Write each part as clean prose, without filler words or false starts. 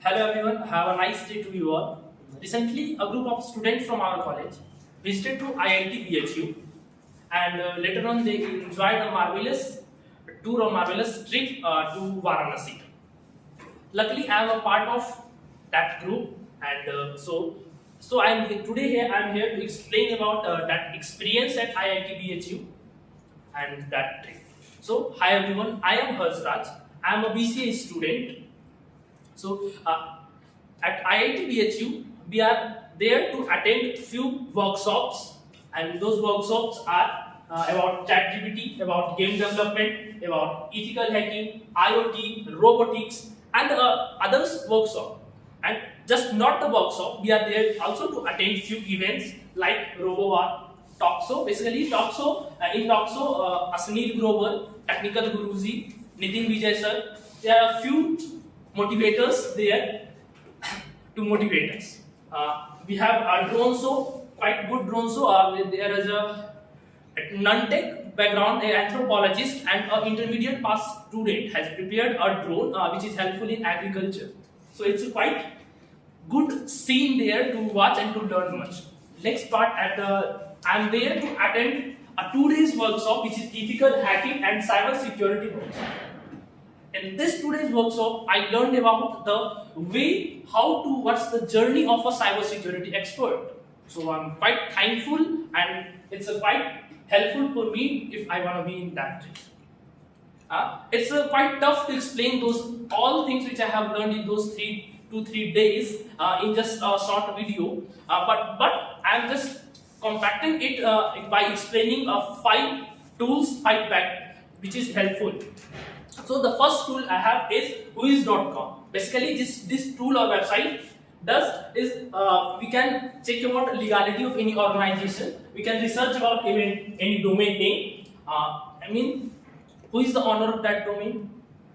Hello everyone, have a nice day to you all. Recently, a group of students from our college visited to IIT-BHU and later on they enjoyed a marvelous tour or marvelous trip to Varanasi. Luckily, I am a part of that group and I am here to explain about that experience at IIT-BHU and that trip. So, hi everyone, I am Harsraj. I am a BCA student. So, at IIT-BHU, we are there to attend few workshops, and those workshops are about ChatGPT, about game development, about ethical hacking, IoT, robotics, and others workshop. And just not the workshop, we are there also to attend few events like RoboWar, Talkshow. Basically, Talkshow Asnil Grover, Technical Guruji, Nitin Vijay sir. There are few motivators there to motivate us. We have a drone show, quite good drone show. There is a non-tech background, an anthropologist and an intermediate pass student has prepared a drone which is helpful in agriculture. So it's a quite good scene there to watch and to learn much. Next part, I am there to attend a 2 days workshop which is ethical hacking and cyber security workshop. In this 2 days workshop, I learned about the way what's the journey of a cybersecurity expert. So I'm quite thankful and it's quite helpful for me if I want to be in that case. It's quite tough to explain all things which I have learned in those 2-3 days in just a short video. But I'm just compacting it by explaining 5 tools, 5 back, which is helpful. So the first tool I have is whois.com. Basically, this tool or website we can check about legality of any organization. We can research about any domain name. Who is the owner of that domain?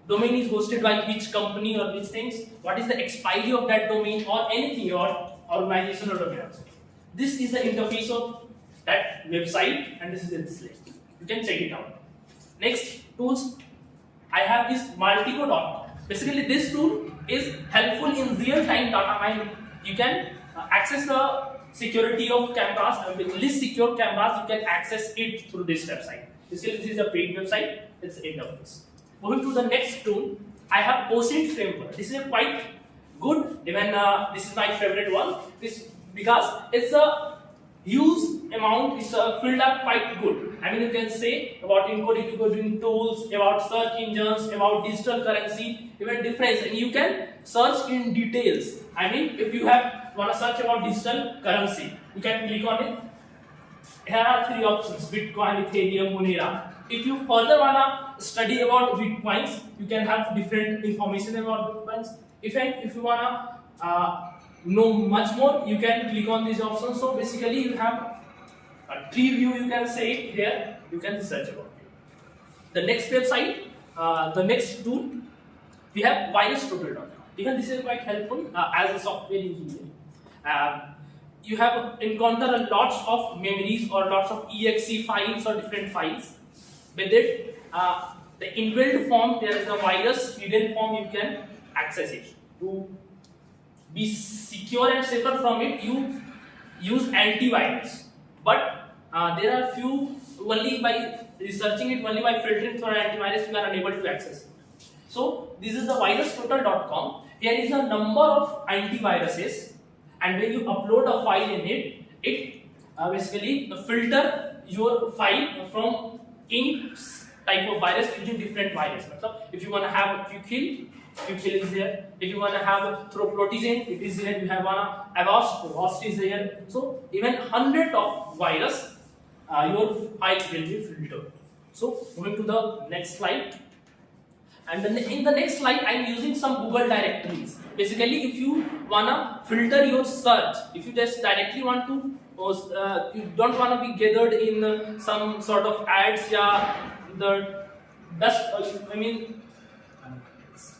Domain is hosted by which company or which things? What is the expiry of that domain or anything your organization or domain? This is the interface of that website and this is its link. You can check it out. Next tools I have is multico.com. Basically, this tool is helpful in real-time data mining. You can access the security of cameras, and with least secure cameras, you can access it through this website. Basically, this is a paid website. It's the end of this. Moving to the next tool, I have OSINT framework. This is quite good. Even this is my favorite one. Because it's a huge amount, it's filled up quite good. You can say about encoding tools, about search engines, about digital currency, even difference, and you can search in details. If you want to search about digital currency, you can click on it. Here are 3 options: Bitcoin, Ethereum, Monera. If you further want to study about Bitcoins, you can have different information about Bitcoins. If you want to know much more, you can click on these options. So basically, you have a tree view, you can say it here, you can search about it. The next website, the next tool, we have virustotal.com. Even this is quite helpful as a software engineer. You have encountered lots of memories or lots of exe files or different files. With it, the inbuilt form, there is a virus, hidden form, you can access it. To be secure and safer from it, you use antivirus. But there are few, only by researching it, only by filtering for antivirus, you are unable to access it. So this is the virustotal.com. There is a number of antiviruses, and when you upload a file in it basically filter your file from any type of virus using different virus. So if you want to have QKill is there. If you want to have Throprotizen, it is there. You have Avast is there. So even 100 of virus, your file will be filtered. So moving to the next slide. And then in the next slide, I am using some Google directories. Basically, if you wanna filter your search, if you just directly want to, you don't want to be gathered in some sort of ads,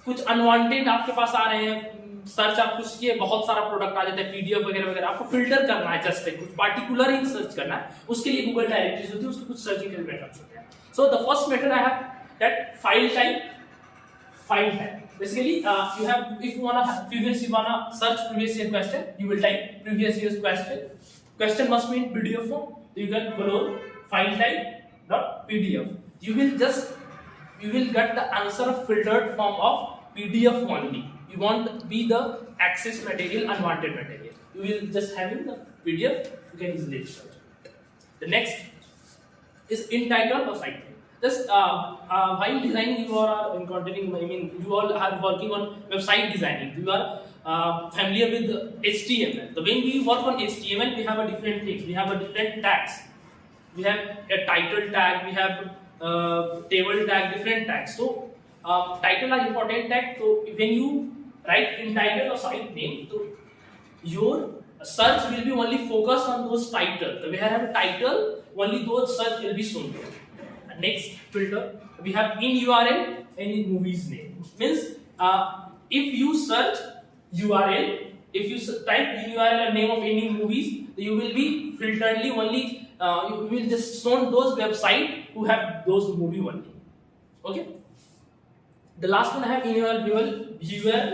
कुछ unwanted आपके पास आ रहे हैं, search आप कुछ किए, बहुत सारा product आ जाता है, पीडीएफ वगैरह वगैरह, आपको फिल्टर करना है, जस्ट कुछ पार्टिकुलर ही सर्च करना है, उसके लिए गूगल डायरेक्टरीज होती है, उसके कुछ सर्चिंग के मेथड्स होते हैं. So the first method I have that file type Basically, you have, if you wanna search previous year question, you will type previous year's question. Question must be in PDF form. You can follow file type dot PDF. You will get the answer of filtered form of PDF only. You won't be the access material, unwanted material. You will just having the PDF. You can easily search. The next is in title or site. Just while designing, you are encountering. I mean, you all are working on website designing. You are familiar with HTML. So when we work on HTML, we have a different things. We have a different tags. We have a title tag. We have table tag. Different tags. So title are important tag. So when you write in title or site name, so your search will be only focused on those titles. So we have a title. Only those search will be shown. Next filter, we have in URL any movie's name. Means if you search URL, if you type in URL a name of any movies, you will be filteredly only. You will just show those website who have those movie only. Okay. The last one I have in your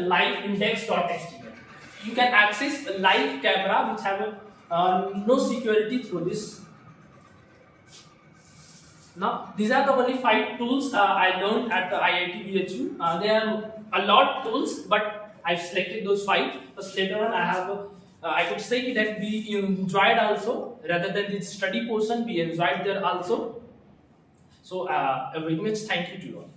live index.html. You can access a live camera which have no security through this. Now, these are the only 5 tools I learned at the IIT-BHU. There are a lot tools, but I've selected those 5. But later on, I could say that we enjoyed also, rather than the study portion, we enjoyed there also. So, very much thank you to you all.